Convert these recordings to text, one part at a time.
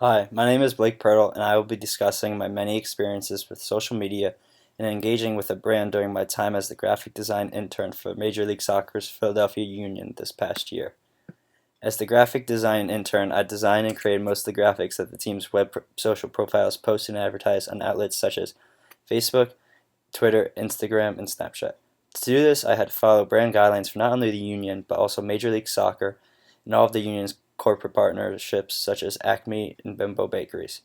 Hi, my name is Blake Pertl, and I will be discussing my many experiences with social media and engaging with a brand during my time as the graphic design intern for Major League Soccer's Philadelphia Union this past year. As the graphic design intern, I designed and created most of the graphics that the team's social profiles post and advertise on outlets such as Facebook, Twitter, Instagram, and Snapchat. To do this, I had to follow brand guidelines for not only the Union, but also Major League Soccer and all of the Union's corporate partnerships such as Acme and Bimbo Bakeries.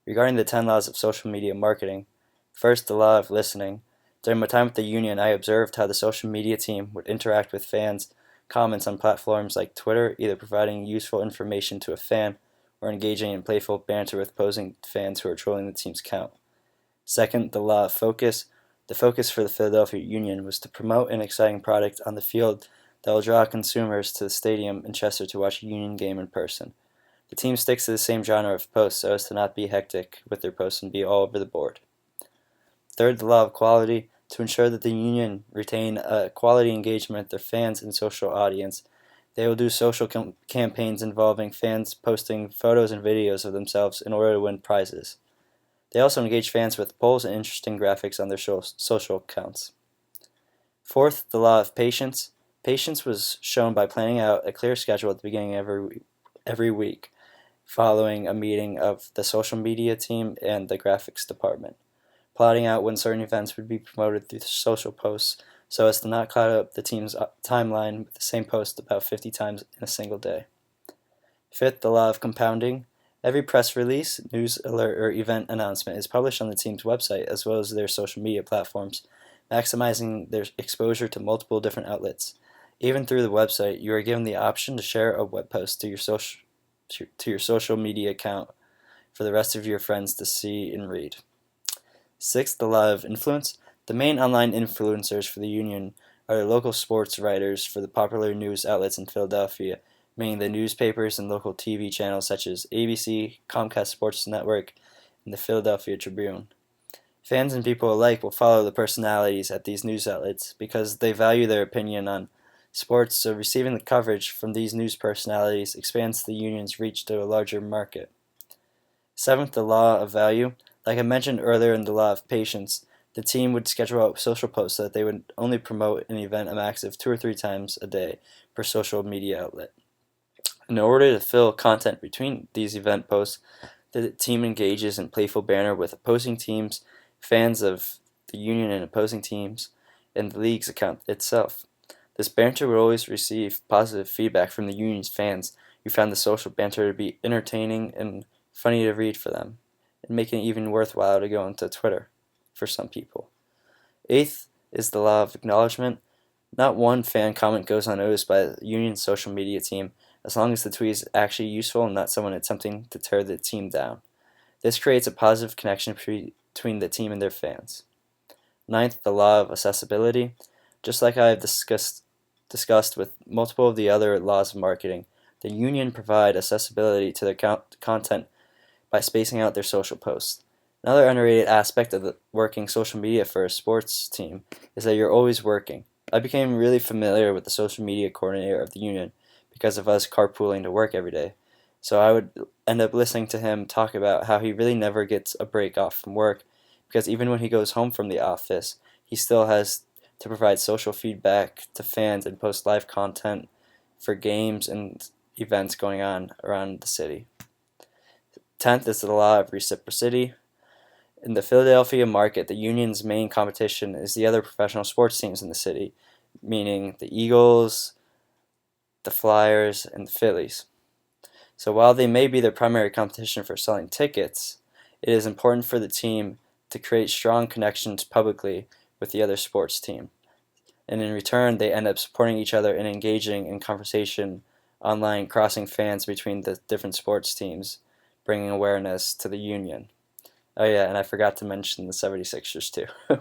Regarding the 10 laws of social media marketing, first, the law of listening. During my time with the Union, I observed how the social media team would interact with fans' comments on platforms like Twitter, either providing useful information to a fan or engaging in playful banter with opposing fans who are trolling the team's account. Second, the law of focus. The focus for the Philadelphia Union was to promote an exciting product on the field that will draw consumers to the stadium in Chester to watch a Union game in person. The team sticks to the same genre of posts so as to not be hectic with their posts and be all over the board. Third, the law of quality. To ensure that the Union retain a quality engagement with their fans and social audience, they will do social campaigns involving fans posting photos and videos of themselves in order to win prizes. They also engage fans with polls and interesting graphics on their social accounts. Fourth, the law of patience. Patience was shown by planning out a clear schedule at the beginning of every week, following a meeting of the social media team and the graphics department, plotting out when certain events would be promoted through social posts so as to not cloud up the team's timeline with the same post about 50 times in a single day. Fifth, the law of compounding. Every press release, news alert, or event announcement is published on the team's website as well as their social media platforms, maximizing their exposure to multiple different outlets. Even through the website, you are given the option to share a web post to your social media account for the rest of your friends to see and read. Sixth, the law of influence. The main online influencers for the Union are the local sports writers for the popular news outlets in Philadelphia, meaning the newspapers and local TV channels such as ABC, Comcast Sports Network, and the Philadelphia Tribune. Fans and people alike will follow the personalities at these news outlets because they value their opinion on sports, so receiving the coverage from these news personalities expands the Union's reach to a larger market. Seventh, the law of value. Like I mentioned earlier in the law of patience, the team would schedule out social posts so that they would only promote an event a max of 2 or 3 times a day per social media outlet. In order to fill content between these event posts, the team engages in playful banter with opposing teams, fans of the Union and opposing teams, and the league's account itself. This banter would always receive positive feedback from the Union's fans, who found the social banter to be entertaining and funny to read for them, and making it even worthwhile to go into Twitter for some people. Eighth is the law of acknowledgement. Not one fan comment goes unnoticed by the Union's social media team, as long as the tweet is actually useful and not someone attempting to tear the team down. This creates a positive connection between the team and their fans. Ninth, the law of accessibility. Just like I have discussed with multiple of the other laws of marketing, the Union provide accessibility to their content by spacing out their social posts. Another underrated aspect of the working social media for a sports team is that you're always working. I became really familiar with the social media coordinator of the Union because of us carpooling to work every day. So I would end up listening to him talk about how he really never gets a break off from work because even when he goes home from the office, he still has to provide social feedback to fans and post live content for games and events going on around the city. 10th is the law of reciprocity. In the Philadelphia market, the Union's main competition is the other professional sports teams in the city, meaning the Eagles, the Flyers, and the Phillies. So while they may be their primary competition for selling tickets, it is important for the team to create strong connections publicly with the other sports team. And in return, they end up supporting each other and engaging in conversation online, crossing fans between the different sports teams, bringing awareness to the Union. Oh yeah, and I forgot to mention the 76ers too.